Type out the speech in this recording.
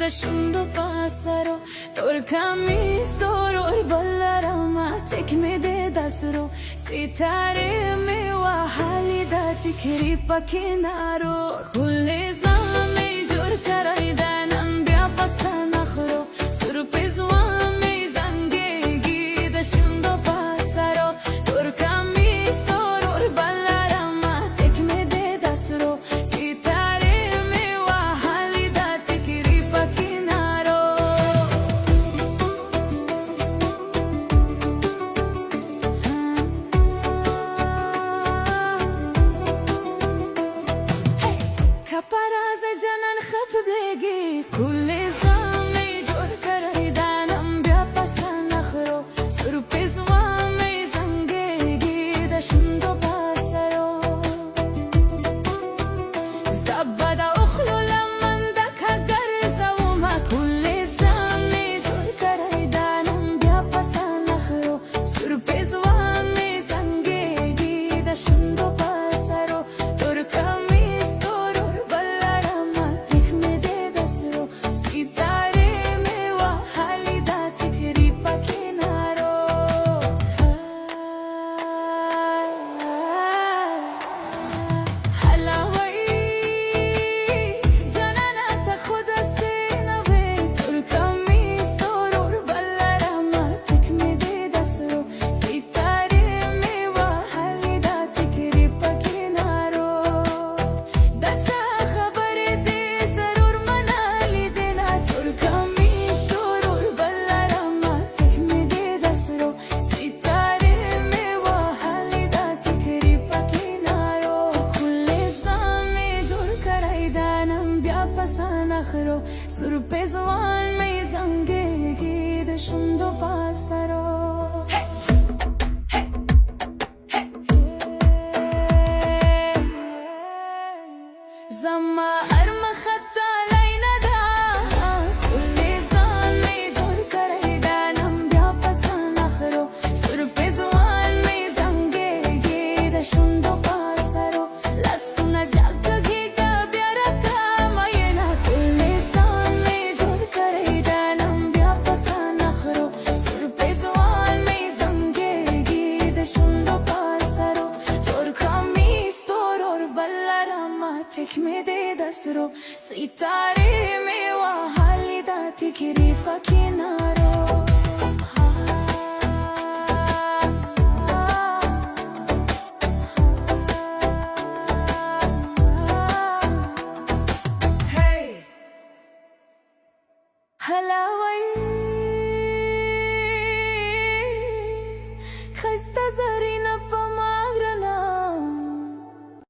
دشوندو پسرو تور کمیستورور بالlarama tekmede dasro ستاره می و حالی داتی کریپا کنارو کل زمی جور کرایدنم بیا پسن اخرو سرپیز وامی زنگی دشوندو پسرو تور کمیستورور بالlarama tekmede dasro كل زامي جور كرهيدانم بيا پسن اخرو سرپیز وامی زنگی دشوندو پسرو زبادا اخلو لمن دکا گرزا وما كل زامي جور كرهيدانم بيا پسن اخرو سرپیز وامی زنگی دشوندو پسرو سرپیز وامی زنگی دشوندو پسرو زما ارم خطا لینا دا کل زمی جور کریدنم بیا پسن اخرو سرپیز وامی زنگی دشوندو پسرو لسونا جگگی tekmede dasro ستاره